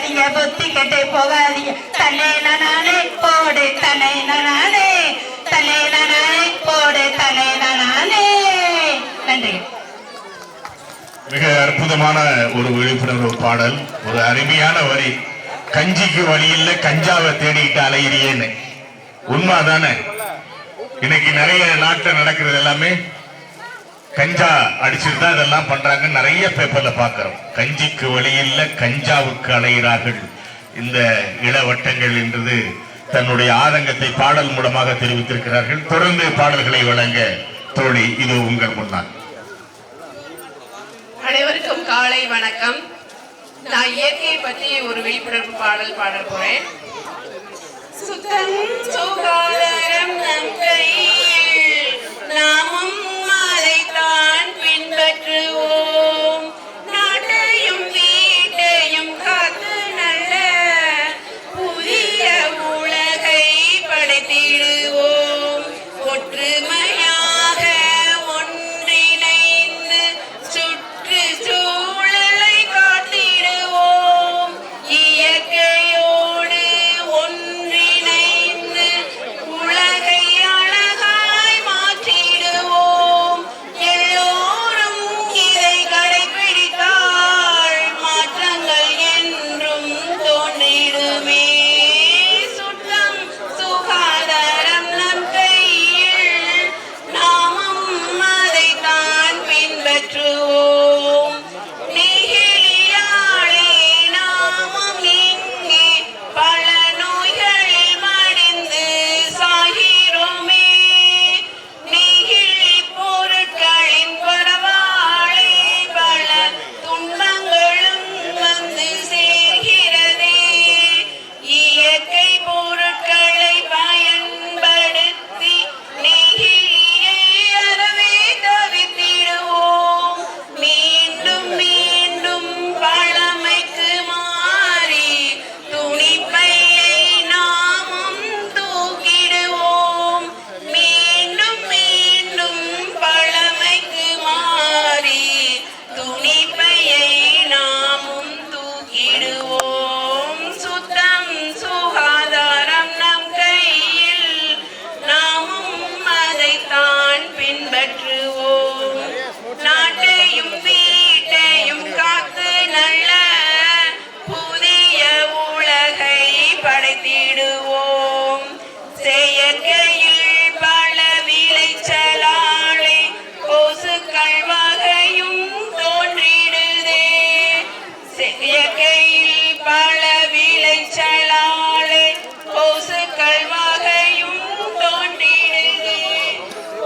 போகாதீங்க, புத்தி கெட்டு போகாதீங்க. தன்னை நானே போடு, தன்னை நானே, தன்னை நானே போடு, தன்னை நானே. நன்றி. மிக அற்புதமான ஒரு விழிப்புணர்வு பாடல், ஒரு அருமையான வரி. கஞ்சிக்கு வழி இல்ல, கஞ்சாவை தேடிட்டு அலையிறியேன்னு. உண்மைதானே? இன்னைக்கு நிறைய நாட்டில் நடக்கிறது எல்லாமே கஞ்சா அடிச்சுட்டு தான் இதெல்லாம் பண்றாங்க. நிறைய பேப்பர்ல பாக்கிறோம். கஞ்சிக்கு வழி இல்ல, கஞ்சாவுக்கு அலைகிறார்கள் இந்த இளவட்டங்கள் என்றது தன்னுடைய ஆதங்கத்தை பாடல் மூலமாக தெரிவித்திருக்கிறார்கள். தொடர்ந்து பாடல்களை வழங்க தோழி இது உங்கள் முன்னால். அனைவருக்கும் காலை வணக்கம். நான் இயற்கையை பற்றி ஒரு விழிப்புணர்வு பாடல் பாட போறேன். சுத்தம் சுகாதாரம் நம் கையில், நாமும் அதைத்தான் பின்பற்றுவோம். நாட்டையும் வீட்டையும் காத்து நல்ல புதிய உலகை படைத்திடுவோம். ஒற்றுமையாக ஒன்றிணைந்து சுற்றுச்சூழலை காத்திடுவோம். இயற்கையோடு ஒன்றிணைந்து உலகை அழகாய் மாற்றிடுவோம். எல்லோரும் இதை கடைபிடித்தால் மாற்றங்கள் என்றும் தோன்றிடுமே. சுத்தம் சுகாதாரம் நம் கையில், நாமும் அதைத்தான் பின்பற்றுவோம். நெகிழியாலே நாமும் இங்கே பல நோய்களில் மடிந்து சாகிறோமே. நெகிழி பொருட்களின் வரவாலே பல துன்பங்களும் வந்து சேர்கிறதே. இயற்கை பொருட்களை பயன்படுத்தி நெகிழியை அறவே தவிர்த்திடுவோம். மீண்டும் மீண்டும் பழமைக்கு மாறி துணிப்பையை நாமும் தூக்கிடுவோம். மீண்டும் மீண்டும் பழமைக்கு மாறி துணிப்பையை நாமும் தூக்கிடுவோம். சுத்தம் சுகாதாரம் நம் கையில், நாமும் அதைத்தான் பின்பற்றுவோம். நாட்டையும் வீட்டையும் காத்து நல்ல புதிய உலகை படைத்திடுவோம். செயற்கையில் பல விளைச்சலாலே கொசுக்கள் வகையும் தோன்றிடுதே. செயற்கையில் பல விளைச்சலாலே கொசுக்கள் வகையும் தோன்றிடுதே.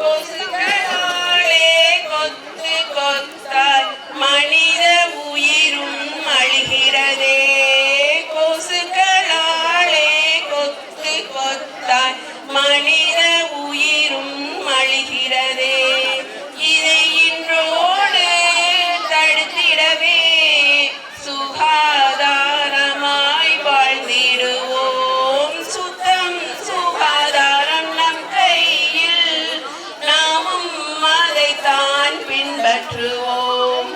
கொசுக்களாலே கொத்து கொத்தால் மனித உயிரும் அழிகிறதே. கொசுக்களாலே கொத்து கொத்தால் மனித உயிரும் அழிகிறதே. இதை இன்றோடு தடுத்திடவே சுகாதாரமாய் வாழ்ந்திடுவோம். சுத்தம் சுகாதாரம் நம் கையில், நாமும் அதைத்தான் பின்பற்றுவோம்.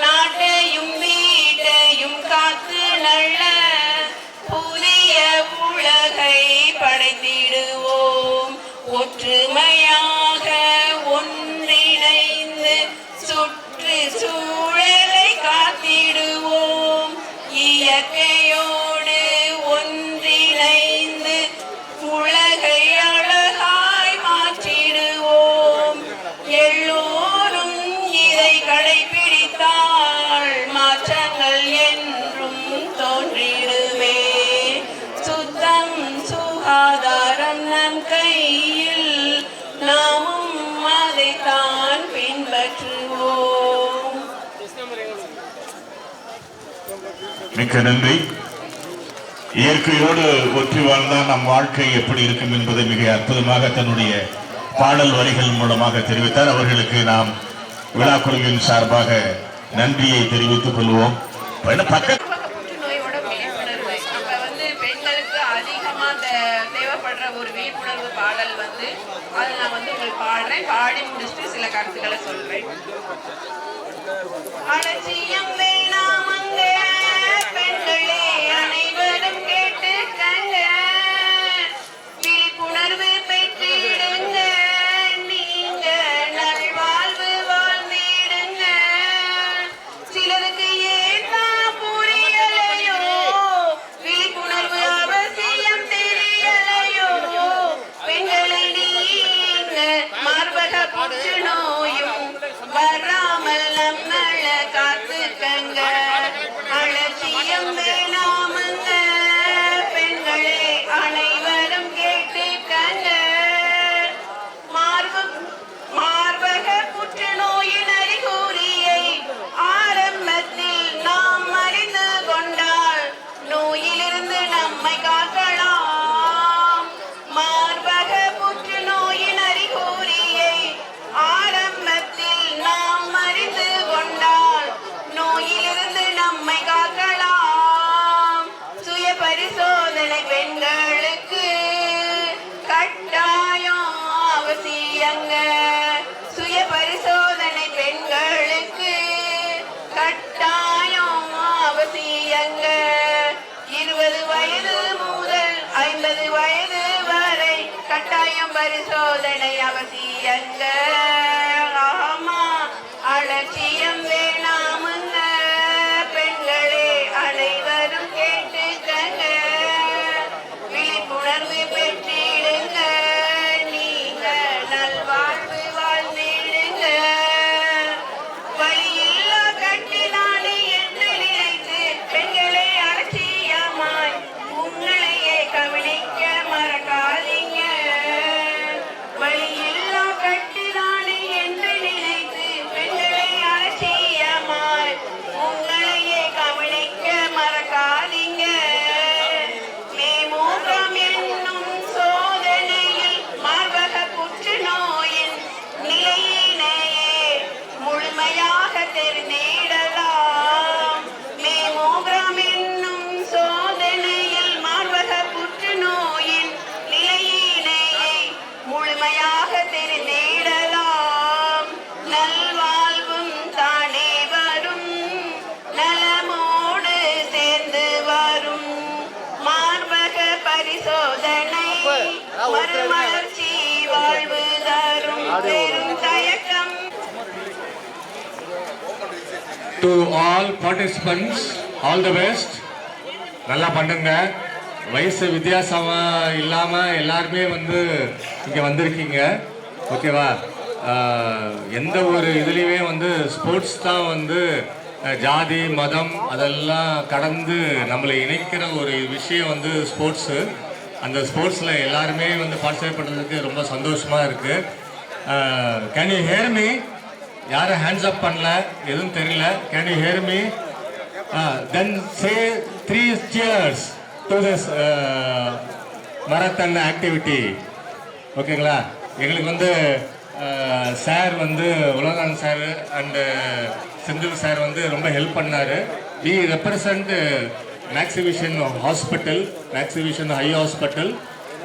நாட்டையும் வீட்டையும் காத்து நல்ல புதிய உலகை படைத்திடுவோம். ஒற்றுமையாக ஒன்றிணைந்து சுற்றுச்சூழலை காத்திடுவோம். இயற்கையோடு ஒன்றிணைந்து உலகை அழகாய் மாற்றிடுவோம். எல்லோரும் இதை கடைபிடித்தால் மாற்றங்கள் என்றும் தோன்றிடுமே. சுத்தம் சுகாதாரம் நம் கையில், நாமும் அதைத்தான் பின்பற்றுவோம். மிக்க நன்றி. இயற்கையோடு ஒற்றி வாழ்ந்தால் நம் வாழ்க்கை எப்படி இருக்கும் என்பதை மிக அற்புதமாக தன்னுடைய பாடல் வரிகள் மூலமாக தெரிவித்தார். அவர்களுக்கு நாம் விழா குழுவின் சார்பாக நன்றியை தெரிவித்துக் கொள்வோம். புற்றுநோயோட விழிப்புணர்வு அப்ப பெண்களுக்கு அதிகமா தேவைப்படுற ஒரு விழிப்புணர்வு பாடல் அதை நான் உங்களுக்கு பாடுறேன். பாடி முடிச்சுட்டு சில கருத்துக்களை சொல்றேன். அலட்சியம் வேணாமங்க பெண்களே, பரிசோதனை அவசியங்க. ஆமா, அலட்சியம் வேணாமுங்க. பெண்களே அனைவரும் கேட்டுக்கங்க, விழிப்புணர்வு பெற்றிடுங்க, நீங்க நல்வாழ்வு வாழ்ந்திடுங்க. வழியில்லா கட்டினாலே என்று நினைத்து பெண்களே அலட்சியமாய் உங்களையே கவனிக்க மறக்காதீங்க. வழியில்லா கட்டினாலே என்று நினைத்து பெண்களே அலட்சியமாய் உங்களையே கவனிக்க மறக்காதீங்க. மேமூகம் என்னும் சோதனையில் மார்பக புற்றுநோயின் நிலையினையே முழுமையாக தெரிந்திடலாம். மேமோகிராம் என்னும் சோதனையில் மார்பக புற்றுநோயின் நிலையினையே முழுமையாக தெரிந்திடலாம். நல்வாழ்வும் தானே வரும், நலமோடு சேர்ந்து வரும். மார்பக பரிசோதனை மறுமலர்ச்சி வாழ்வு தரும். பெரும் தயக்கம். To all participants, all the best. நல்லா பண்ணுங்க. வயசு வித்தியாசமா இல்லாம எல்லாருமே வந்து இங்க வந்திருக்கீங்க. ஓகேவா? எந்த ஒரு இதுலேயுமே வந்து ஸ்போர்ட்ஸ் தான் வந்து ஜாதி மதம் அதெல்லாம் கடந்து நம்மளை இணைக்கிற ஒரு விஷயம் வந்து ஸ்போர்ட்ஸு. அந்த ஸ்போர்ட்ஸில் எல்லாருமே வந்து பார்ட்டிசிபேட் பண்ணுறதுக்கு ரொம்ப சந்தோஷமாக இருக்குது. Can you hear me? யாரும் ஹேண்ட்ஸ் அப் பண்ணல, எதுவும் தெரியல. Can you hear me? Then say 3 cheers to this marathon activity. ஓகேங்களா? எங்களுக்கு வந்து சார் வந்து உலகான் சார் அண்டு செந்தில் சார் வந்து ரொம்ப ஹெல்ப் பண்ணார். We represent Maxivision hospital, Maxivision eye hospital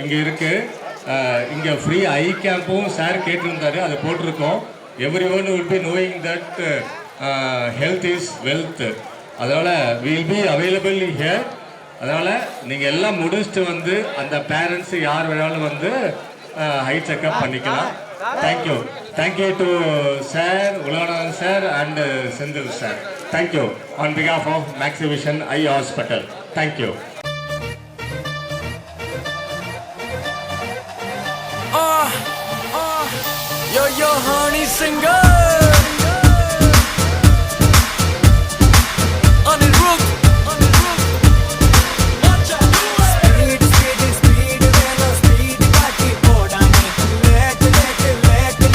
இங்கே இருக்குது. இங்கே ஃப்ரீ ஐ கேம்பும் சார் கேட்டிருந்தாரு, அதை போட்டிருக்கோம். Every one will be knowing that health is wealth. அதனால் வில் பி அவைலபிள் ஹியர். அதனால் நீங்கள் எல்லாம் முடிச்சுட்டு வந்து அந்த பேரண்ட்ஸு யார் வேணாலும் வந்து ஹை செக்அப் பண்ணிக்கலாம். Thank you. Thank you to sir, Ulaganathan sir and Senthil sir. Thank you on பிகாஃப் of Maxivision eye hospital. Thank you. Yo, honey singer. On the roof. Speed, when speed kaati podani. Let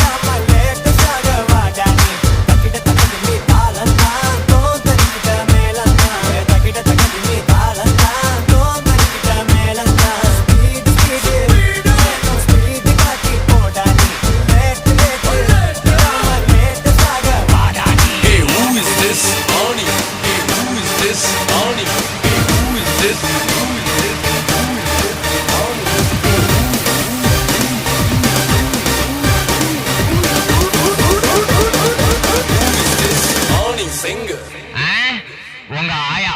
lama let saga vadani. Takita me talanta, to tarikita melanta. Takita me talanta, to tarikita melanta. Speed, speed kaati podani. Let lama let saga vadani. Hey, who is this? Oni. Hey, who is this? Oni. Hey, who is this? Who is this? Oni singer. உங்க ஆயா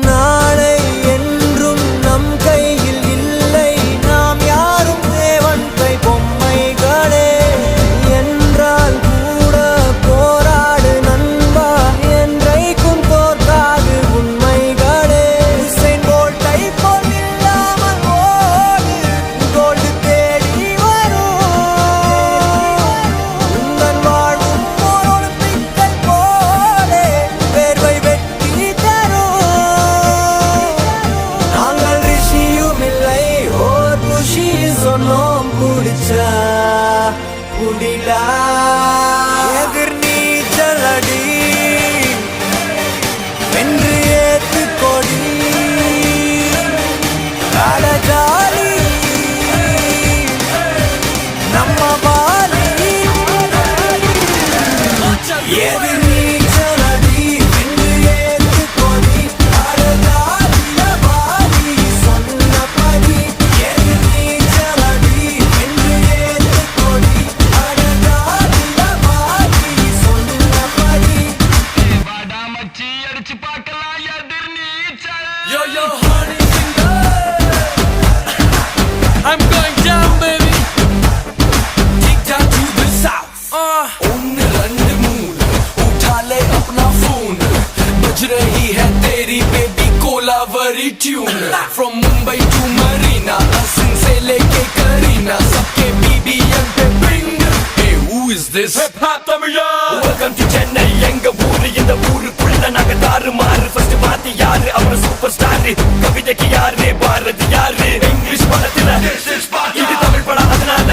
நாளை என்றும் நம் கையில் இல்லை, நாம் யாரும் தேவன் கை பொம்மைகளே. என்றால் கூட போராடு நண்பா, என்றைக்கும் தோற்காது உண்மைகளே. உசேன் போல்ட்டை போல் இல்லாமல் ஓடு, கோல்டு தேடி வரும். உந்தன் வாழும் ஓர் ஒலிம்பிக்கை போலே வேர்வை வெட்டி தரும். நாங்கள் ரிஷியும் இல்லை, ஓர் குஷி சொன்னோம் குடிச்சா குடிலா. எதிர் நீச்சல் அடி வென்று ஏத்து கொடி கடஜாலி நம்ம பாலி. எதிர் நீச்சல் அடி வென்று this? Hip Hop Tamila. Welcome to Chennai, எங்க ஊரு இந்த ஊருக்குள்ள நாங்க தாறுமாறு. First பாத்தி யாரு அவர் சூப்பர் ஸ்டார், கவிதைக்கு யாரு பாரதி யாரு. இங்கிலீஷ் படத்துல இது தமிழ் படம் அதனால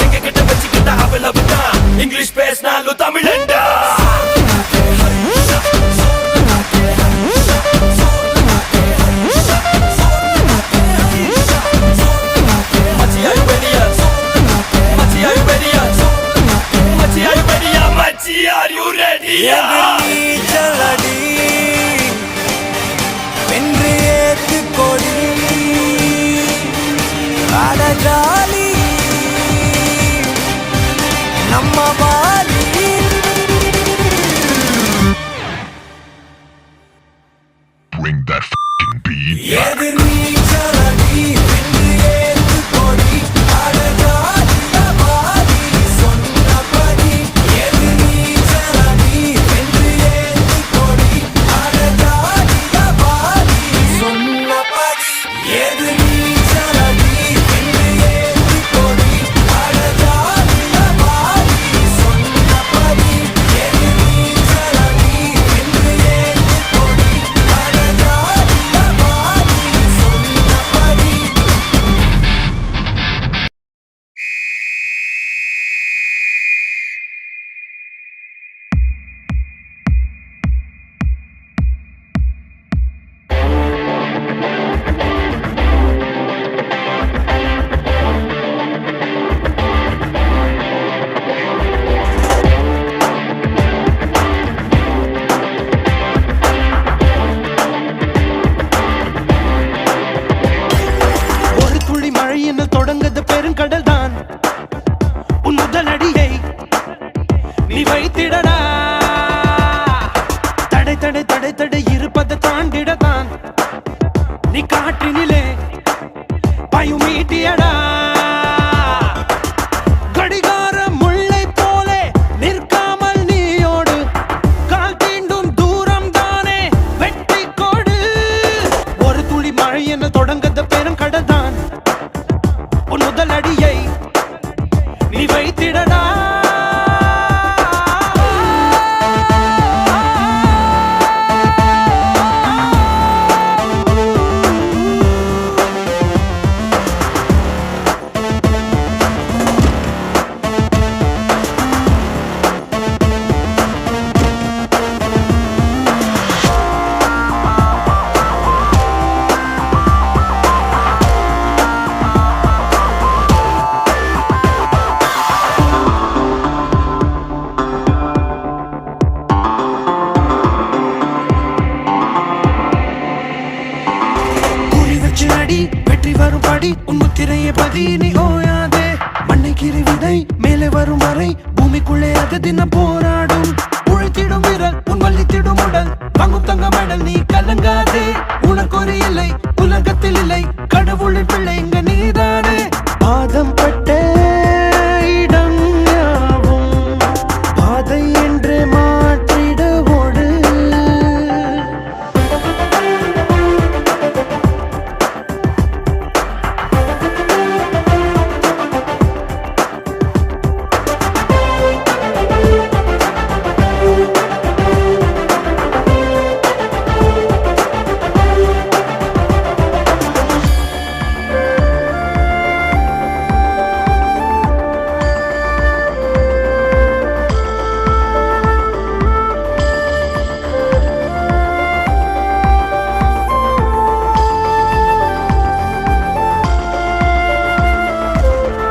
எங்க கிட்ட வச்சுக்கிட்ட அவ்வளவுதான். இங்கிலீஷ் பேசினாலும் தமிழண்டா. Are you ready? நீச்சலடி வென்று ஏத்து கொடி அடஜாலி நம்ம Vaali Bring that f***ing beat. எதிர் நீச்சலடி வென்று ஏத்து கொடி அடஜாலி வாலி சொன்னபடி எதிர் நீச்சலடி வென்று ஏத்து கொடி அடஜாலி வாலி சொன்னபடி எதிர் நீச்சலடி வென்று ஏத்து கொடி அடஜாலி வாலி சொன்னபடி எதிர் நீச்சலடி வென்று ஏத்து கொடி அடஜாலி வாலி சொன்னபடி. ஒரு துளி மழை என்ன தொடங்குது பெருங்கடல் தான் உன் முதல் அடியை நீ வைத்திடடா. தடை தடை தடை தடை இருப்பதை தாண்டிடத்தான் நீ காற்றினிலே பயமீட்டியடா. கடிகார முல்லை போலே நிற்காமல் நீயோடு கால் தீண்டும் தூரம் தானே வெட்டி கொடு. ஒரு துளி மழை என்ன தொடங்குது பெருங்கடல் தான் உன் முதல் அடியை நீ வைத்திடடா. குறி வச்சு அடி வெற்றி வரும் படி உன் முத்திரையை பதி நீ ஓயாதே. மண்ணை கீறி விதை மேலே வரும் வரை பூமிக்குள்ளே அது தினம் போராடும். உழைத்திடும் வீரர் உன் வள்ளித்திடும் உடல் வாங்கும் தங்க மெடல் நீ கலங்காதே. உனக்கு ஒரு இல்லை உலகத்தில் இல்லை கடவுளின் பிள்ளை இங்க நீதானே. பாதம் பட்ட இடம் யாவும் பாதை என்று மாற்றிட ஓடு.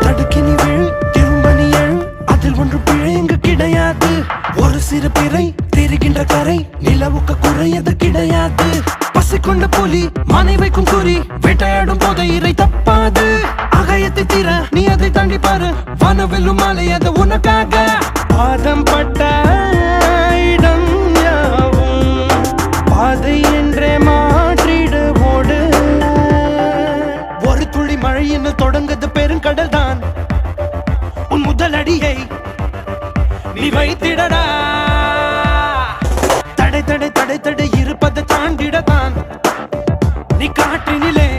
தடுக்கினி விழு திரும்ப நீ எழு அதில் ஒன்று பிழை இங்கு கிடையாது. ஒரு சிறு பிறை தெரிகின்ற கரை நிலவுக்கு குறையது கிடையாது. பசி கொண்ட புலி மனை வைக்கும் குறி வேட்டையாடும் போது இறை தப்பாது. அகயத்தை தீர நீ அதை தாண்டி பாரு வானவில்லும் மாலை அது உனக்காக. பாதம் பட்ட இடம் யாவும் பாதை என்றே மாற்றிட ஓடு. ஒரு துளி மழை என்ன தொடங்குது பெருங்கடல் தான் உன் முதல் அடியை நீ வைத்திடடா. தடை தடை தடை தடை இருப்பதை தாண்டிடத்தான் நீ காற்றினிலே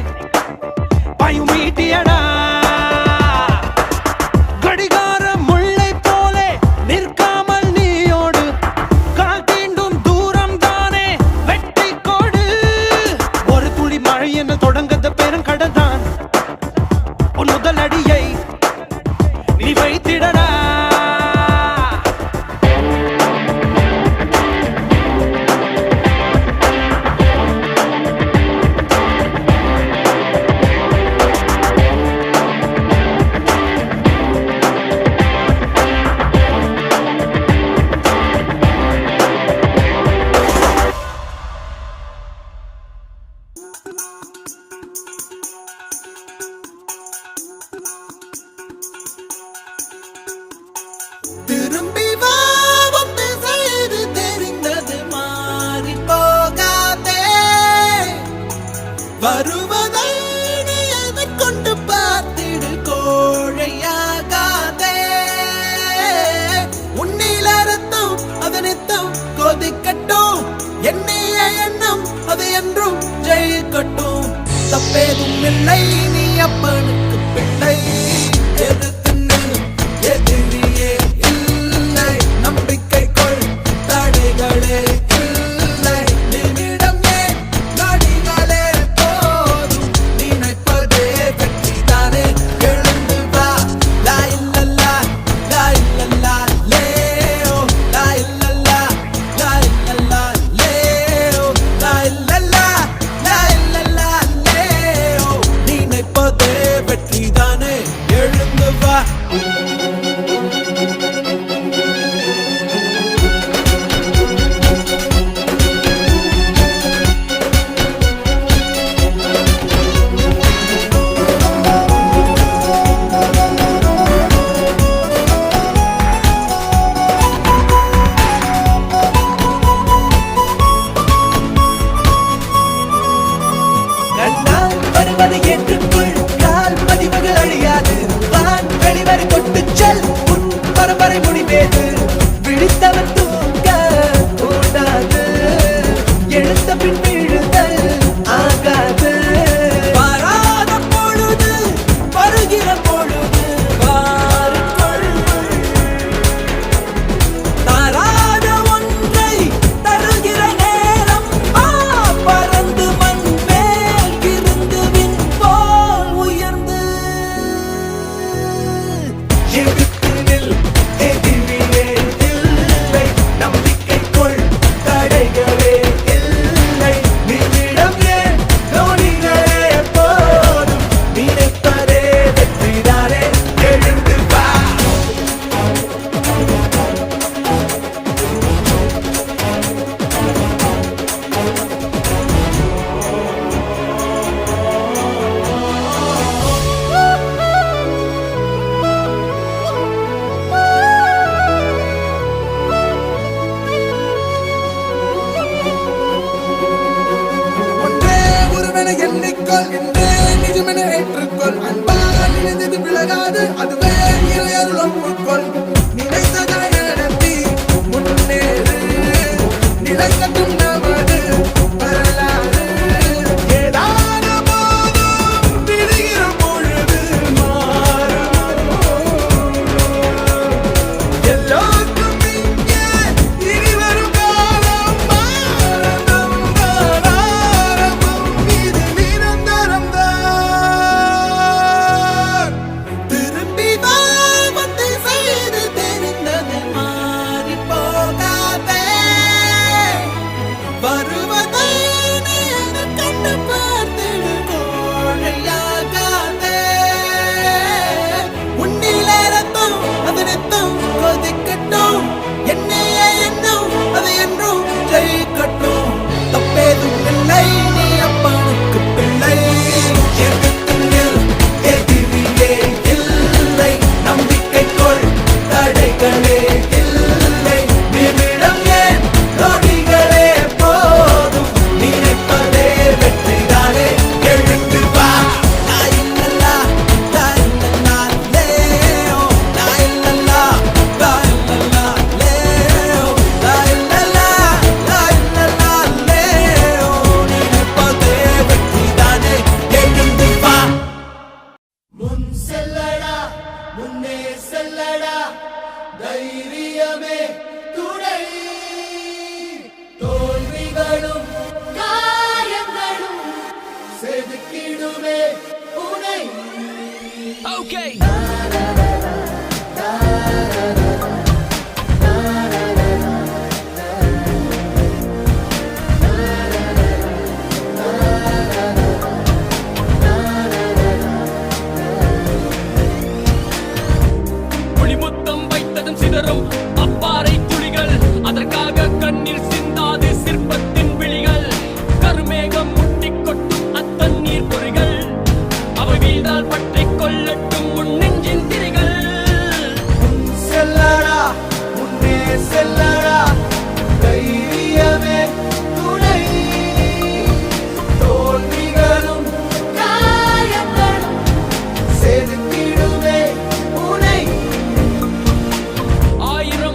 பயமீட்டியடா. கடிகார முல்லை போல ஜெயிக்கட்டும் தப்பேதும் இல்லை நீ அப்பனுக்கு பிள்ளை எதிர்த்து நில் எதிரியே இல்லை நம்பிக்கை கொள் தடைகளே இல்லை நிமிடம் ஏன் நொடிகளே போதும் நினைப்பதே வெற்றிதானே எழுந்து வா லா இல்லல்லா லா இல்லல்லா லேஓ லா இல்லல்லா லா இல்லல்லா லேஓ லா இல்லல்லா லா இல்லல்லா லேஓ நினைப்பதே வெற்றிதானே எழுந்து வா கண்ணால் வருவதை ஏற்றுக்கொள் கால் பதிவுகள் அழியாது வான் வெளிவரை கொட்டுச் செல் உன் பரம்பரை முடிவேது விழித்தவன் தூங்க கூடாது எழுந்த பின் விழுதல் ஆகாது வராத பொழுது வருகிற பொழுது வாருங்கள் தாராத ஒன்றை தருகிற நேரம் பறந்து மண் மேல் இருந்து விண் போல் உயர்ந்து எதிர்த்து நில் எதிரியே இல்லை நம்பிக்கை கொள் தடைகளே இல்லை நிமிடம் ஏன் நொடிகளே போதும் நினைப்பதே வெற்றிதானே எழுந்து வா ஒன்றே ஒருவனை எண்ணிக்கொள் என்றே நிஜமென ஏற்றுக்கொள் அன்பா நினைந்தது விலகாது அதுவே இறையருள் ஒப்புக்கொள் நினைத்ததை நடத்தி முன்னேறு நிலைக்கட்டும் நமது வரலாறு ஏதான போதும் விடுகிற பொழுது மாறும் எல்லோருக்கும் இங்கே இனி வரும் காலம் ஆரம்பம் தான் ஆரம்பம் இது நிரந்தரம் தான் திரும்பி வா வந்து செய்து தெரிந்தது மாறி போகாதே வருவதை நீ கண்டு பார்த்திடு கோழையாகாதே உன்னிலே ரத்தம் அது ரத்தம் கொதிக்கட்டும் என்னையே எண்ணும் அது என்றும் ஜெயிக்கட்டும் தப்பேதும் இல்லை நீ அப்பனுக்கு பிள்ளை எதிர்த்து நில் எதிரியே இல்லை நம்பிக்கை கொள் தடைகளே இல்லை நிமிடம் ஏன் நொடிகளே போதும் நினைப்பதே வெற்றிதானே எழுந்து வா லா இல்லல்லா லா இல்லல்லா லேஓ லா இல்லல்லா லா இல்லல்லா லேஓ லா இல்லல்லா லா இல்லல்லா லேஓ நினைப்பதே வெற்றிதானே எழுந்து வா முன் செல்லடா முன்னே செல்லடா தைரியமே துணை தோல்விகளும் காயங்களும் செதுக்கிடுமே உனை புலிமுத்தம் வைத்ததும் சிதறும் அப்பாறை துளிகள் அதற்காக கண்ணீர் சிந்தாது சிற்பத்தின் விழிகள் கருமேகம் முட்டிக் கொட்டும் அத்தண்ணீர் பொறிகள் அவை வீழ்ந்தால் பற்றிக் கொள்ளட்டும் உன் நெஞ்சின் திரிகள் செல்லடா முன்னே செல்லடா தைரியமே துணை தோல்விகளும் காயங்களும் செதுக்கிடுமே உனை ஆயிரம்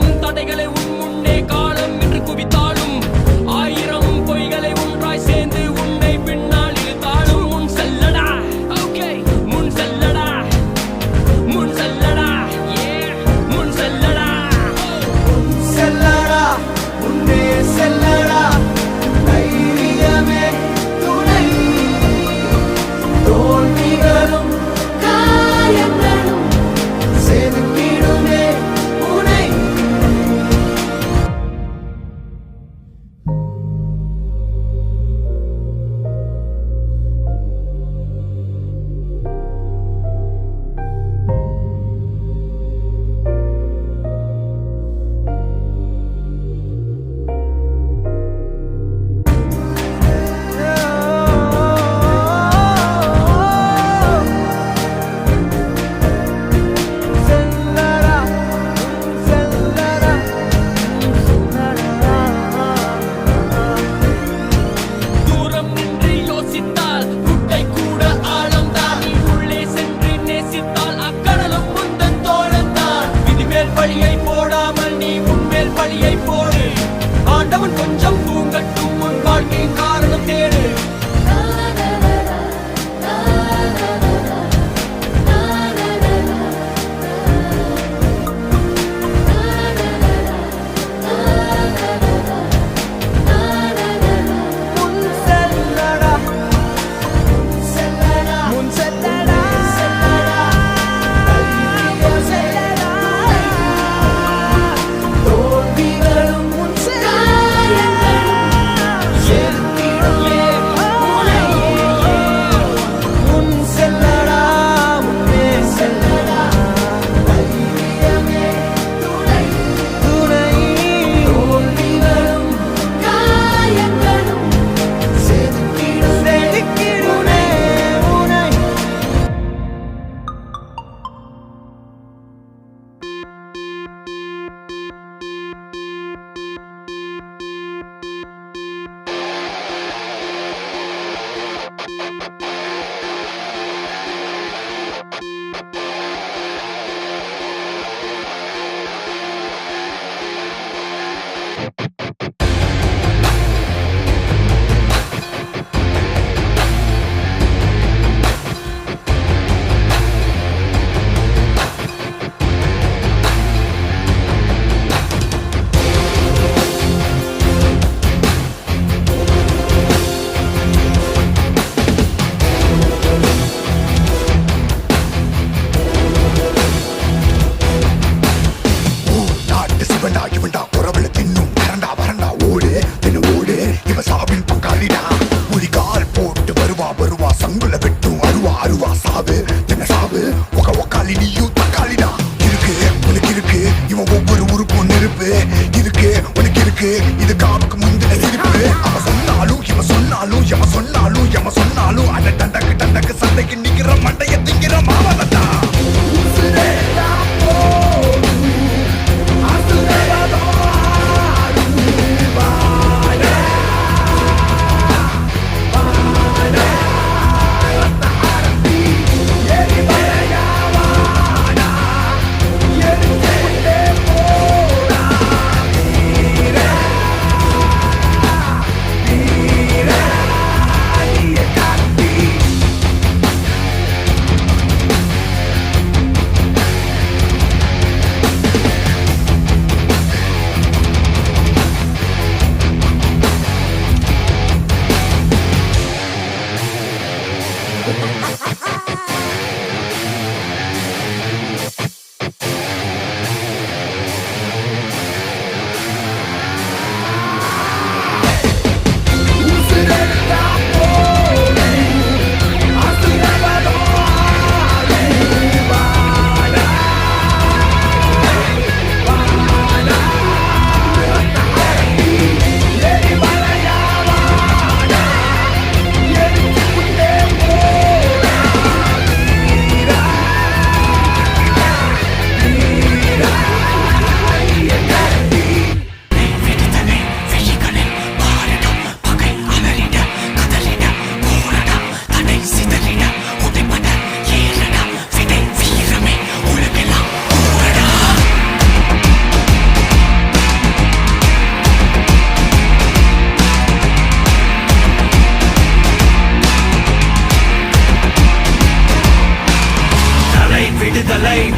இருக்கு இது காவுக்கு முந்தின சிரிப்பு அவ சொன்னாலும் இவ சொன்னாலும் எவ சொன்னாலும் எவ சொன்னாலும் அந்த டண்டக்கு சந்தைக்கு நிக்கிற மண்டைய திங்கிற மாவனதா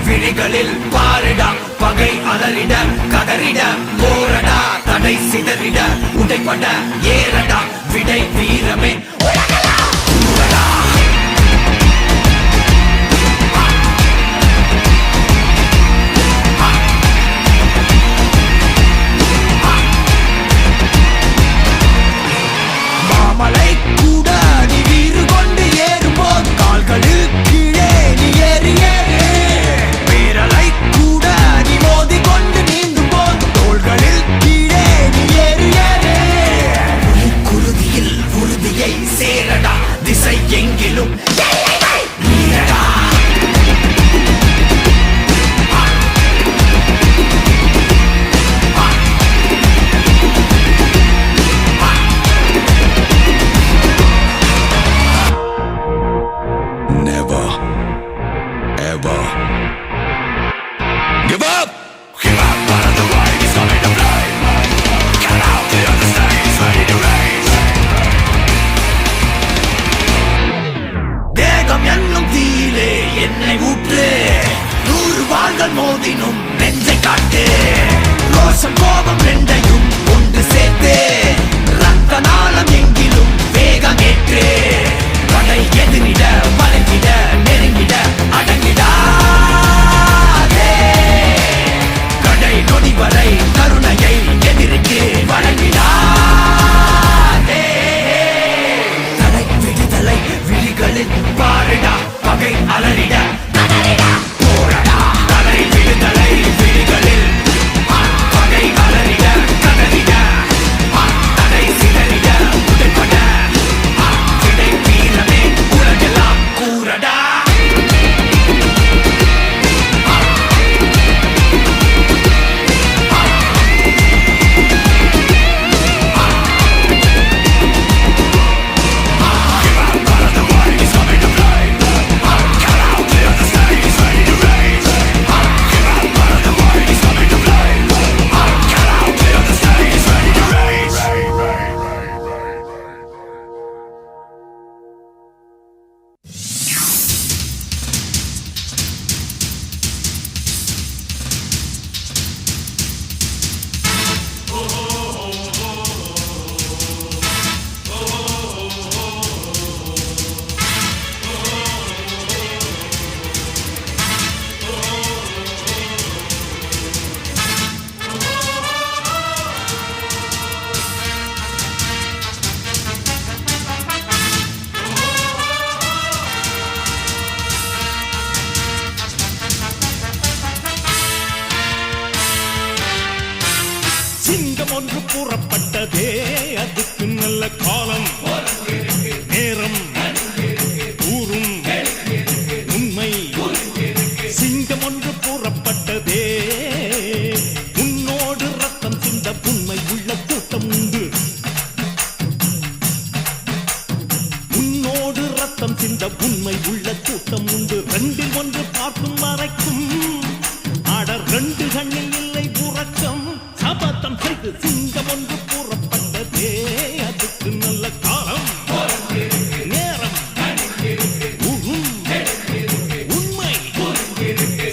விழிகளில் பாரிட பகை அலறிட கதறிட போரடா தடை சிதறிட உடைப்பட ஏறடா விடை வீரமே மாமலை கூட நீ வீறு கொண்டு ஏறும்போது கால்களில் கீழே நீ ஏறி பேரலை கூட நீ மோதி கொண்டு நீந்தும் போது தோள்களில் கீழே நீ ஏறி குருதியில் உறுதியை சேரடா திசை எங்கிலும் நீரடா Never, ever give up. Give up, part of the ride is coming to play. Get out the other stage, ready to race. தேகம் என்னும் தீயிலே என்னை ஊற்று 100 வாள்கள் மோதினும் நெஞ்சை காட்டு ரோஷம் கோபம் ரெண்டையும் ஒன்று சேர்த்து ரத்த நாளம் எங்கிலும் வேகமேற்று படை எதிரிட வளைந்திட நெருங்கிட அடங்கிடாதே கடை நொடி வரை கருணையை எதிரிக்கு வழங்கிடாதே தலை விடுதலை விழிகளில் பாரிடா பகை அலறிட போரடா தலை விடுதலை விழிகளில் பகை அலறிட சிங்கம் ஒன்று கூறப்பட்டதே அதுக்கு நல்ல காலம் நேரம் ஊரும் உண்மை சிங்கம் ஒன்று கூறப்பட்டதே உன்னோடு ரத்தம் சிந்த உண்மை உள்ள கூட்டம் உண்டு உன்னோடு ரத்தம் சிந்த உண்மை உள்ள கூட்டம் உண்டு ரெண்டில் ஒன்று பார்க்கும் வரைக்கும் ஆட ரெண்டு கண்ணில் இல்லை உறக்கம் சபதம் செய்து சிங்கம் ஒன்று கூறப்பட்டதே அதுக்கு நல்ல காலம் நேரம் ஊரும் உண்மை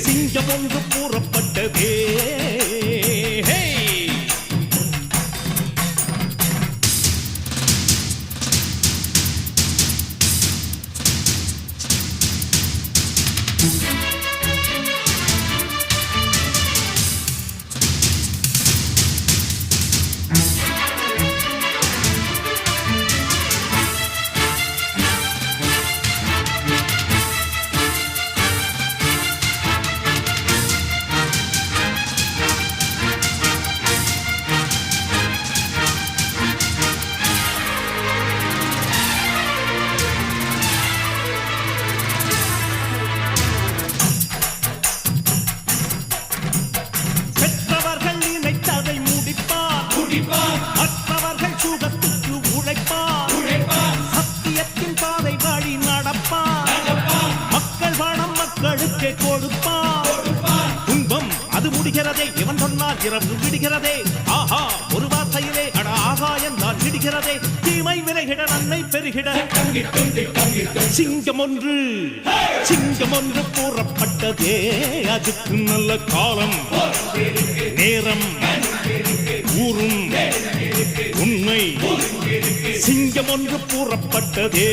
சிங்கம் ஒன்று கூறப்பட்டதே பெற்றவர்கள் நினைத்ததை முடிப்பார் மற்றவர்கள் சுகத்துக்கு உழைப்பார் சத்தியத்தின் பாதை வழி நடப்பார் மக்கள் பணம் மக்களுக்கே கொடுப்பார் துன்பம் அது முடிகிறதே இவன் சொன்னால் இரவு விடுகிறதே ஆஹா ஒரு வார்த்தையிலே அட ஆகா என்றால் விடுகிறதே தீமை விலகிட நன்மை பெருகிட சிங்கம் ஒன்று கூறப்பட்டதே அதுக்கு நல்ல காலம் நேரம் ஊரும் உண்மை சிங்கம் ஒன்று கூறப்பட்டதே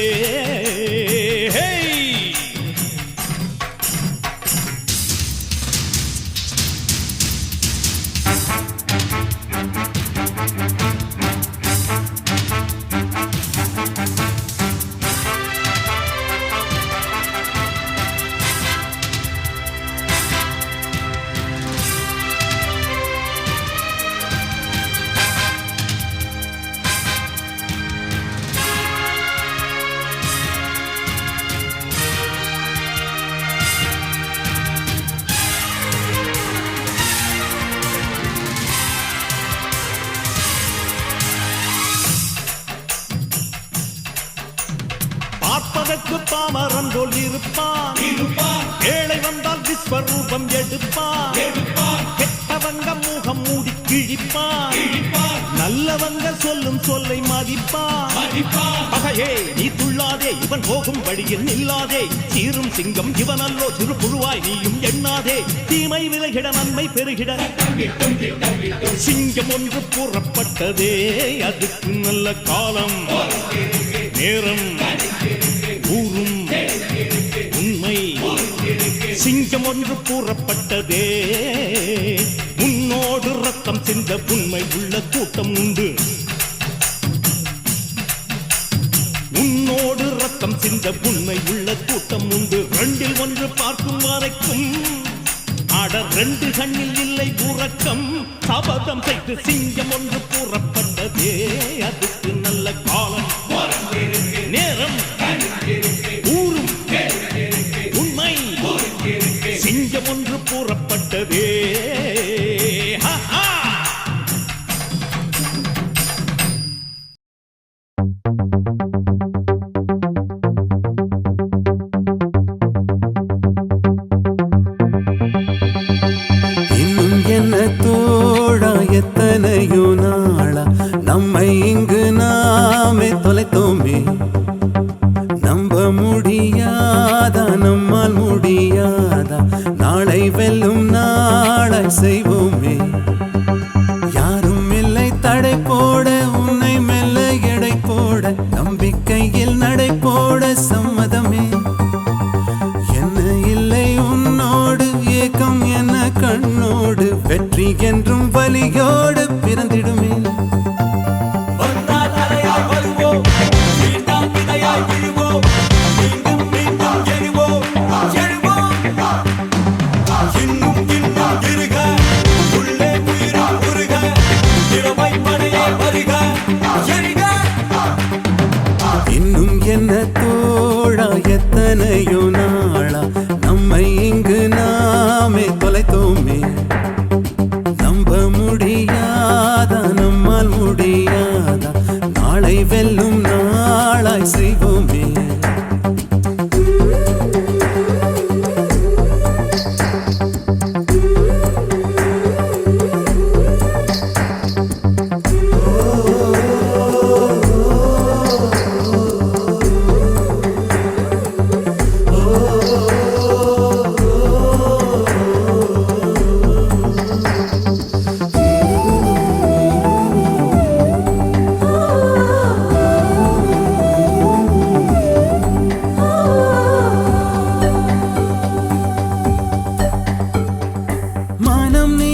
பார்ப்பதற்கு பாமரன் போல் இருப்பான் ஏழை வந்தால் விஸ்வரூபம் எடுப்பான் கெட்டவங்க முகம் மூடி கிழிப்பான் நல்லவங்க சொல்லும் சொல்லை மதிப்பான் பகையே நீ துள்ளாதே இவன் போகும் வழியில் நில்லாதே சீரும் சிங்கம் இவனல்லோ திருப்புழுவாய் நீயும் எண்ணாதே தீமை விலகிட நன்மை பெருகிட சிங்கம் ஒன்று கூறப்பட்டதே அதுக்கு நல்ல காலம் நேரம் ஊரும் உண்மை சிங்கம் ஒன்று கூறப்பட்டதே உன்னோடு ரத்தம் சிந்த உண்மை உள்ள கூட்டம் உண்டு உன்னோடு ரத்தம் சிந்த உண்மை உள்ள கூட்டம் உண்டு ரெண்டில் ஒன்று பார்க்கும் வரைக்கும் ஆட ரெண்டு கண்ணில் இல்லை உறக்கம் சபதம் செய்து சிங்கம் ஒன்று கூறப்பட்டதே அதுக்கு நல்ல காலம் நேரம் ஊரும் உண்மை சிங்கம் ஒன்று கூறப்பட்டதே இன்னும் என்ன தோழா எத்தனையோ நாளா நம்மை இங்கு நாமே தொலைத்தோமே நம்ப முடியாதா நம்மால் முடியாதா நாளை வெல்லும் நாளை செய்வோமே யாரும் இல்லை தடை போட உன்னை மெல்ல எடை போட நம்பிக்கையில் நடை போட சம்மதமே என்ன இல்லை உன்னோடு ஏக்கம் என்ன கண்ணோடு வெற்றி என்றும் வலியோடு பிறந்திடுமே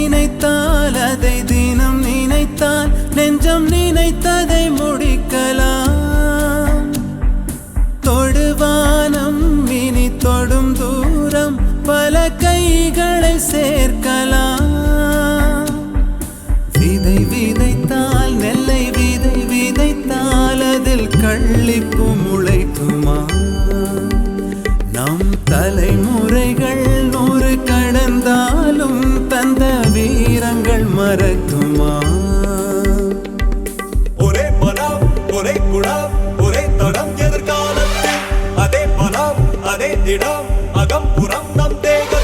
நினைத்தால் அதை தினம் நினைத்தால் நெஞ்சம் நினைத்ததை முடிக்கலாம். தொடுவானம் இனி தொடும் தூரம் பல கைகளை சேர்க்கலாம். விதை விதைத்தால் நெல்லை விதை விதைத்தால் அதில் கள்ளிப்பு முளைக்குமா? நம் தலைமுறைகள் 100 கடந்தாலும் தந்த வீரங்கள் மறக்குமா? ஒரே மனம் ஒரே குணம் ஒரே தடம் எதிர்காலத்தில் அதே பலம் அதே திடம் அகம் புறம் நம் தேகத்தில்.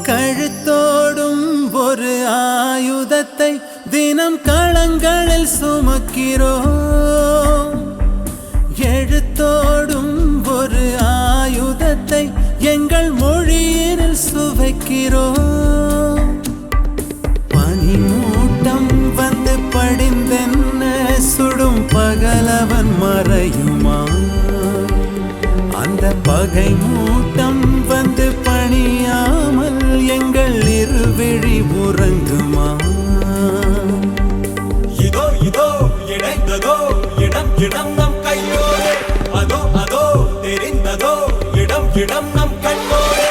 கழுத்தோடும் ஒரு ஆயுதத்தை தினம் களங்களில் சுமக்கிறோம். எழுத்தோடும் ஒரு ஆயுதத்தை எங்கள் மொழியில் சுவைக்கிறோம். பனிமூட்டம் வந்து படிந்தென்ன சுடும் பகலவன் மறையுமா? அந்த பகை மூட்டம் வந்து பணியாமல் எங்கள் இருவிழி உறங்குமா? இதோ இதோ இணைந்ததோ இடம் இடம் நம் கையோடு அதோ அதோ தெரிந்ததோ இடம் இடம் நம் கண்ணோடு.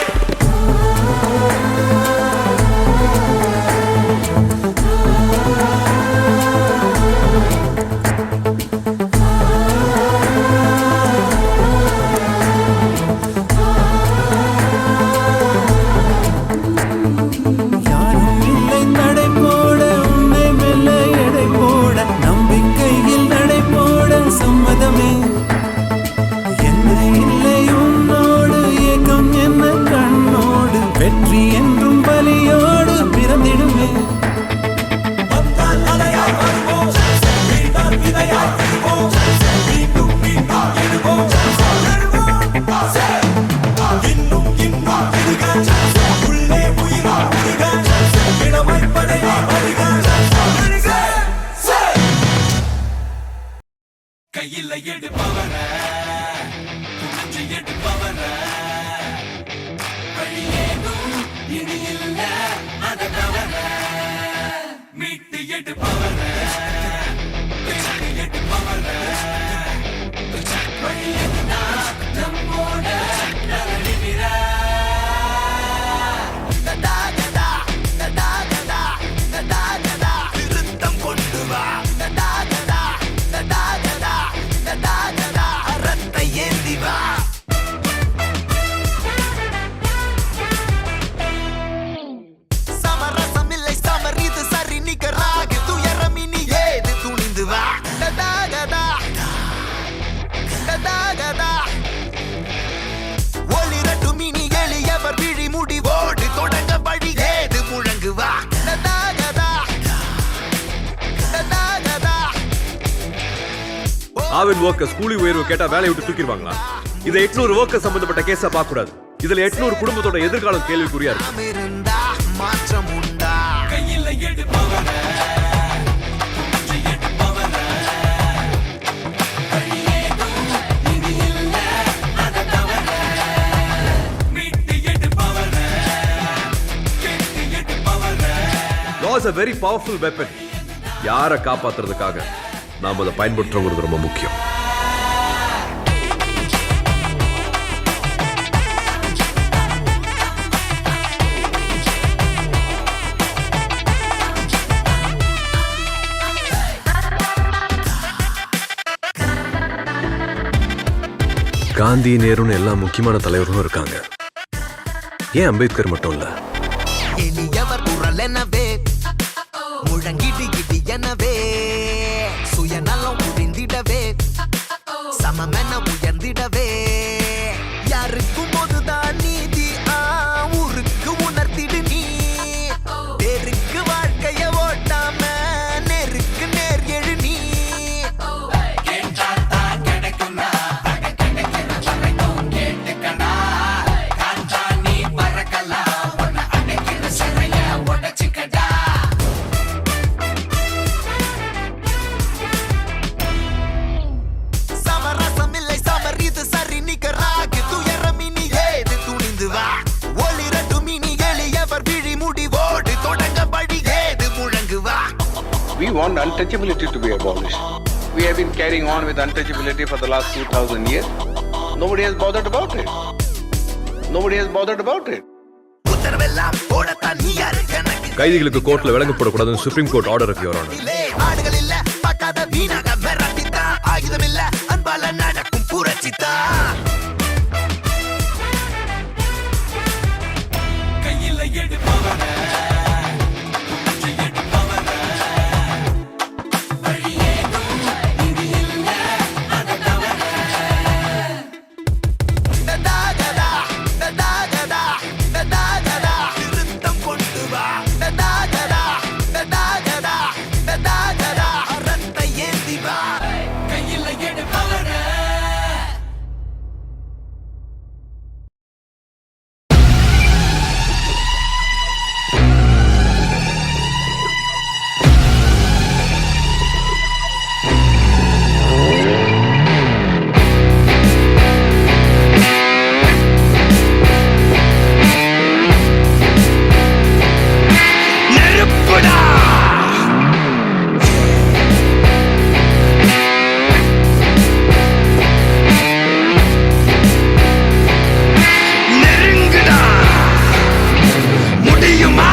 யாரும் இல்லை நடை போட உன்னை மெல்ல எடை போட நம்பிக்கையில் நடை போட சம்மதமே. என்ன இல்லை உன்னோடு ஏக்கம் என்ன கண்ணோடு வெற்றி என்றும் பலியோடு பிறந்திடுமே. வந்தால் அலையாய் வருவோம் வீழ்ந்தால் விதையாய் விழுவோம் மீண்டும் மீண்டும் எழுவோம் இன்னும் இன்னும் விடுக உள்ளே உயிரா விடுக இளமை படையை வருக கையில் எடுப்பவர துணிஞ்சு எடுப்பவர வழியேதும் இனி இல்ல அதை தவற மீட்டு எடுப்பவர பிறகு எடுப்பவர வழியதுனா நம்மோட நலனிவிர திருத்தம் கொண்டு வா அறத்தை ஏந்தி வா. சமரசம் இல்லை சமர் இது சரி நிகராக துயரம் இனி ஏது துணிந்து வா. ஒளிரட்டும் இனி எளியவர் விழி முடிவோடு தொடங்க வழி ஏது முழங்கு வா. ஆவின் ஒர்க்கர்ஸ் கூலி உயர்வு கேட்டா வேலையை விட்டு தூக்கிடுவாங்களா? இதை 800 ஒர்க்கர் சம்பந்தப்பட்ட கேஸா பார்க்க கூடாது. இதுல 800 குடும்பத்தோட எதிர்காலம் கேள்விக்குறியா இருக்கு. இருந்தா மாற்றம் உண்டா? கையில் எடுப்பவர Law is a very powerful weapon. யாரை காப்பாத்துறதுக்காக நாம் அதை பயன்படுத்துறோங்கிறது ரொம்ப முக்கியம். காந்தி நேருன்னு எல்லா முக்கியமான தலைவர்களும் இருக்காங்க. ஏன் அம்பேத்கர் மட்டும் இல்ல? எளியவர் குரல் எனவே முழங்கிடு இடி எனவே சுயநலம் புரிந்திடவே நம்ம மென்ன உயர்ந்திடவே யாருக்கும் போதுதான் நீதி ஊருக்கு உணர்த்திடு நீ பேருக்கு வாழ்க்கைய ஓட்டாம நேருக்கு நேர் எழு நீ சமரசமில்லை சமர் இது சரி நிகராகு துயரம் இனி ஏது துணிந்து வா ஒளிரட்டும் இனி எளியவர் விழி முடிவோடு தொடங்க வழி ஏது முழங்கு வா. We want untouchability to be abolished. We have been carrying on with untouchability for the last 2000 years. Nobody has bothered about it. Nobody has bothered about it. உத்தரவெல்லாம் போடத்தான் நீ யாரு எனக்கு கைதிகளுக்கு கோர்ட்ல விலங்கு போடக்கூடாதுன்னு சுப்ரீம் கோர்ட் ஆர்டர் இருக்கு யுவர் ஆனர். ஆடுகள் இல்ல பக்காத வீணாக மிரட்டித்தா ஆயுதம் இல்ல அன்பால நடக்கும் புரட்சித்தா கையில எடுப்பவன திருத்தம் கொண்டு வா அரத்தை ஏந்தி வா கையில எடுப்பவன நெருப்புடா நெருங்குடா முடியுமா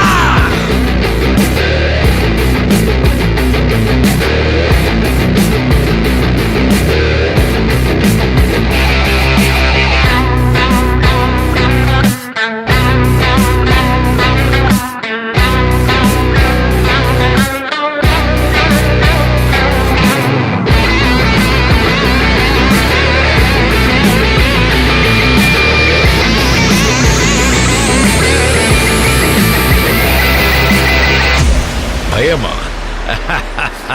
பயமா?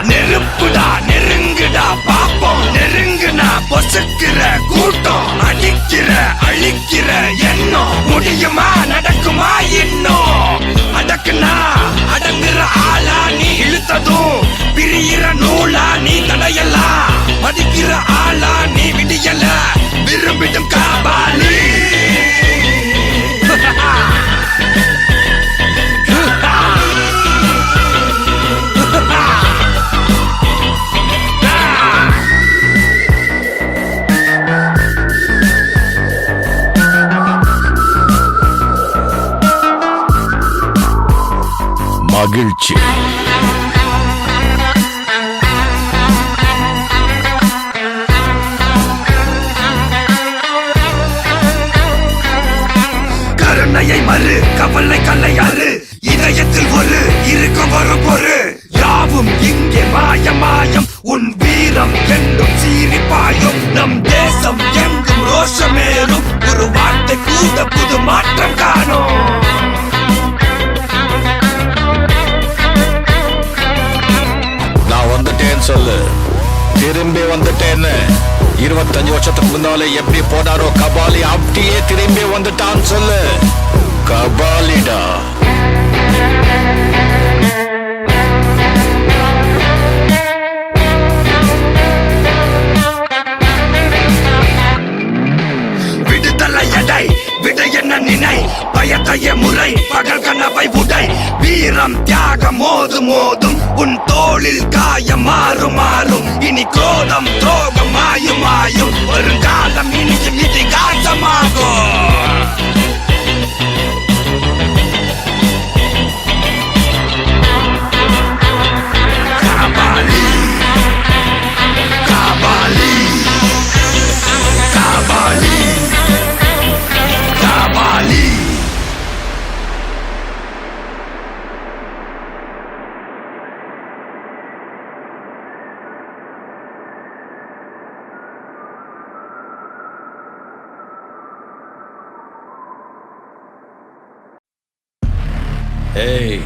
நெருப்புடா நெருங்குடா பாப்போம் நெருங்குனா பொசுக்கிற கூட்டம் அடிக்கிற அழிக்கிற எண்ணம் முடியுமா நடக்குமா இன்னும் அடக்குனா அடங்குற ஆளா நீ இழுத்ததும் பிரியிற நூலா நீ தடையலாம் மதிக்கிற ஆளா நீ விடியல விரும்பிடும் காபாலி மகிழ்ச்சி. கருணையை மறு கவலை கல்லையாறு இதயத்தில் ஒரு இருக்கும் வரும் பொரு யாவும் இங்கே மாயம் உன் வீரம் என்றும் சீரிப்பாயும் நம் தேசம் எங்கும் ரோஷமேறும் ஒரு வார்த்தை கூட புது மாற்றம் காணும் நான் வந்துட்டேன்னு சொல்லு, திரும்பி வந்துட்டேன்னு. 25 வருஷத்துக்கு முன்னாலே எப்படி போனாரோ கபாலி, அப்படியே திரும்பி வந்துட்டான்னு சொல்லு. கபாலிடா. விடுதலை எடை விட என்ன நினை பயத்தைய முறை பகல் கனவை உடை வீரம் தியாகம் மோதும் உன் தோளில் காயம் மாறும் இனி கோதம் துரோகம் மாயும் வருங்காலம் இனியும் இதிகாசமாகும் காபாலி காபாலி காபாலி காபாலி ஏய்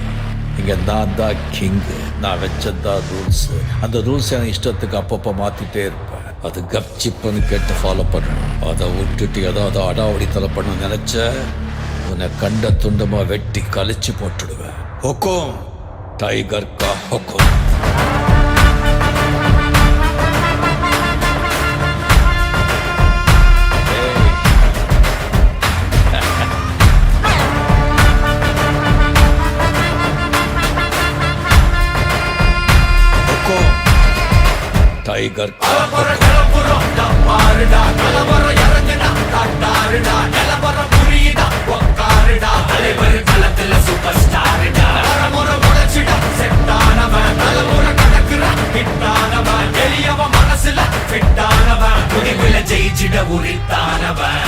இங்க நான் தான் கிங்கு, நான் வச்சதான் ரூல்ஸ். அந்த ரூல்ஸ் எனக்கு இஷ்டத்துக்கு அப்பப்போ மாத்திட்டே இருப்பேன். அது கப்சிப்புன்னு கேட்டு ஃபாலோ பண்ணணும். அதை விட்டுட்டு ஏதாவது அடாவடித்தலை பண்ண நினைச்ச உன்னை கண்ட துண்டமா வெட்டி கழிச்சு போட்டுடுவேன். ஹொக்கும், டைகர் கா ஹொக்கும். டைகர் மனசுல ஜெயிச்சிட உரித்தானவன்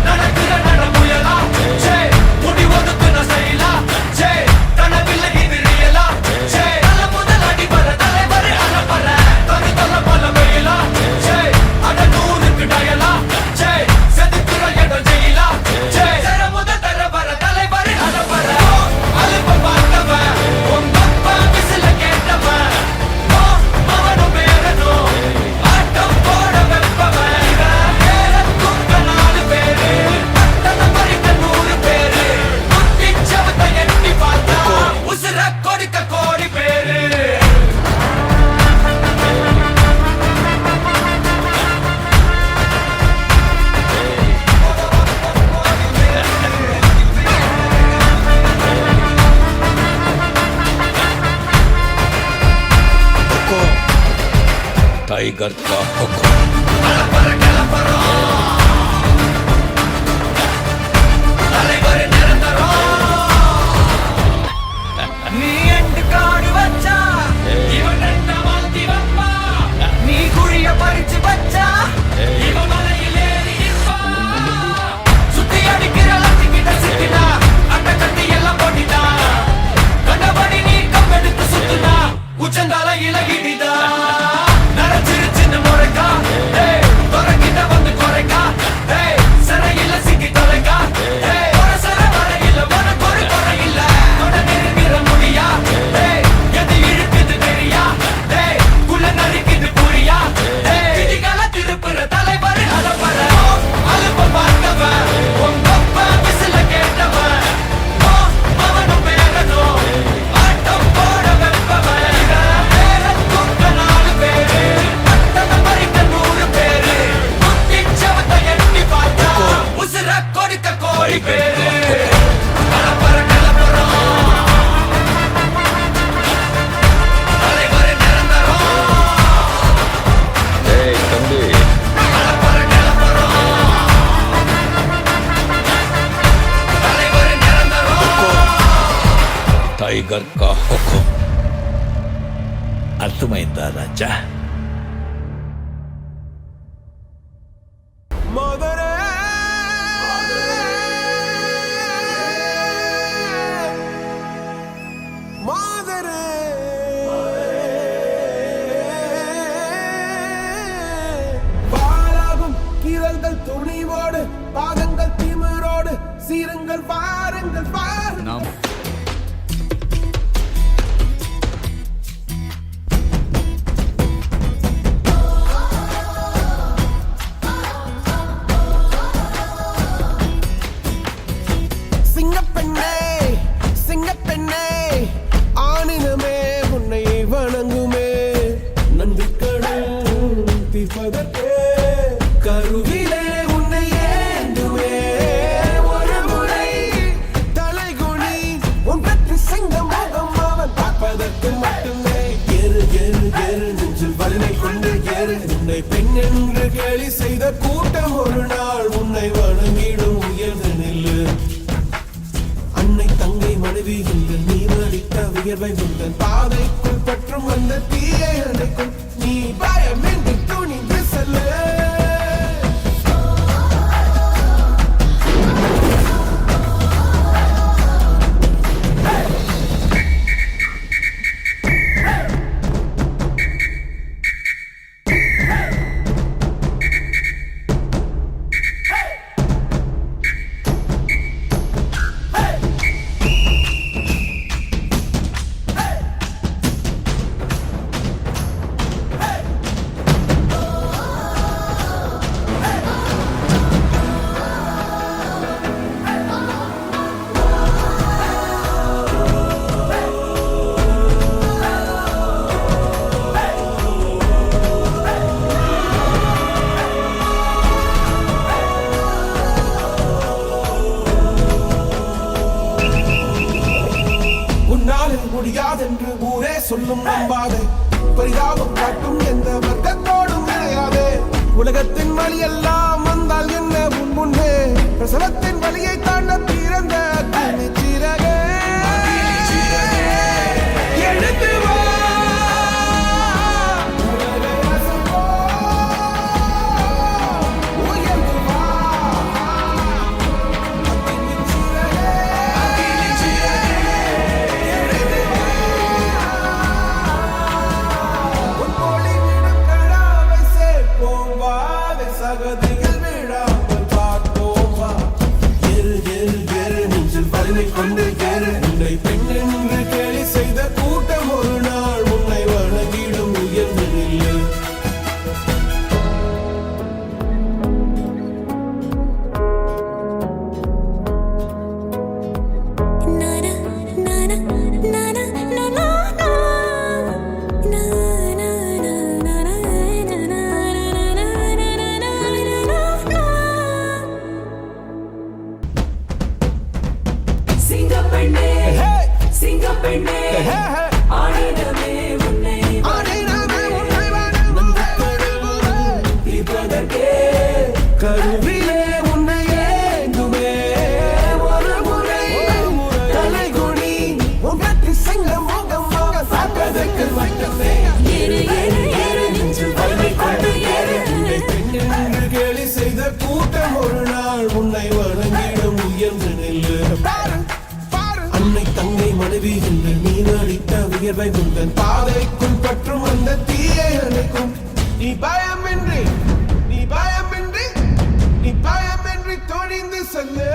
நடக்கிற நடமுயலா முடி ஒதுக்குன செயலா கனவில்ல இது ரியலா நல்ல முதல் அடிபர தலைவர் அறப்பற தனி தொல்ல பல வெயிலா அட நூறுக்கு டயலா செதுக்குற இடம் ஜெயிலா தர முதல் தரவர தலைவர் அறப்பற அலுப்ப பார்த்தவன் உங்க அப்பா விசில கேட்டவன் அவனும் பேரனும் ஆட்டம் போட வெப்பவன் பேரத்துக்க 4 பேரு பட்டண பறிக்க 100 பேரு முத்தி சவத்தை எட்டி பார்த்தா உசுர கொடுக்க கோடி பேரு. டைகர் கா ஹொக்கும். தலைவர் நிரந்தரம் நீ எண்டு காடு வச்சா இவன் என்ன மாத்தி வப்பா நீ குழிய பறிச்சு வச்சா இவன் மலையில் ஏறி இருப்பா சுத்தி அடிக்கிற லத்திக்கிட்ட சிக்கினா அட்ட கட்டி எல்லாம் போட்டினா கண்டபடி நீ கம்பெடுத்து சுத்துனா உச்சந்தால இலகிடிதா நரச்சிருச்சுன்னு முறைக்கா தொடங்கிட்ட வந்து குறைக்கா சிறையில சிக்கி தொலைக்கா சர வரையில உனக்கு ஒரு குறை இல்ல தொட நெருங்கிற முடியா எது இழுக்குது தெரியா குள்ள நறுக்குது புரியா விதிகளை திருப்புற தலைவர் அலப்பற அலுப்ப பார்த்தவன் உங்க அப்பா விசில கேட்டவன் அவனும் பேரனும் ஆட்டம் போட வெப்பவன் பேரத்துக்க 4 பேரு பட்டண பறிக்க 100 பேரு முத்தி சவத்தை எட்டி பார்த்தா உசுர கொடுக்க கோடி பேரு. கலப்பற கலப்பறம் தலைவர் நிரந்தரம் தம்பி கலப்பற கலப்பறம் தலைவர் நிரந்தரம் டைகర్ కా హొக்கும். అర్థమైందా రాజా? மதுரை மாதரே பாலாகும் கீரல்கள் துணிவோடு பாகங்கள் திமிரோடு சீருங்கள் பாருங்கள் பாருங்கள் சிங்கப்பெண்ணே சிங்கப்பெண்ணே ஆணினமே உன்னை வணங்குமே நந்திக்கடன் தீர்ப்பதற்கே கருவிலே உன்னை ஏந்துமே ஒரு முறை தலைகுனி உன் பற்றி சிங்க முகம் அவன் பார்ப்பதற்கு மட்டுமே எரு எரு எரு நெஞ்சில் வலிமை கொண்டு எரு உன்னை பெண் என்று கேலி செய்த கூட்டம் ஒரு நாள் உன்னை வணங்கிடும் உயர்ந்து நில்லு அன்னை தங்கை மனைவி உங்கள் நீ வலித்த வியர்வை உங்கள் பாதைக்குள் பற்றும் வந்த தீயை அணைக்கும் நீ பயமின்றி துணிந்து செல்லு. சொல்லும் நம்பாதே பரிதாபம் காட்டும் எந்த வர்க்கத்தோடும் கிடையாதே உலகத்தின் வழி எல்லாம் வந்தால் என்ன முன்னே பிரசவத்தின் வழியை தாண்ட பிறந்த சிறகே எடுத்து வா கொண்டு கேரு உன்னை பெண் என்று கேலி செய்த கூட்டம் ஒரு நாள் உன்னை வணங்கிடும் உயர்ந்து நில்லு கருவிலே உன்னை ஏந்துமே ஒரு முறை தலைகுனி உங்கத்தி சிங்க முகம் சாப்பதற்கு வைக்கவே பெண்ணென்று கேலி செய்த கூட்டம் ஒரு நாள் உன்னை வணங்கிடும் உயர்ந்து நில்லு அன்னை தங்கை மனைவி என்று நீ நடித்த வியர்வை முந்தன் பாதைக்குள் பற்றும் அந்த தீயை அணைக்கும் நீ பயமின்றி துணிந்து செல்லு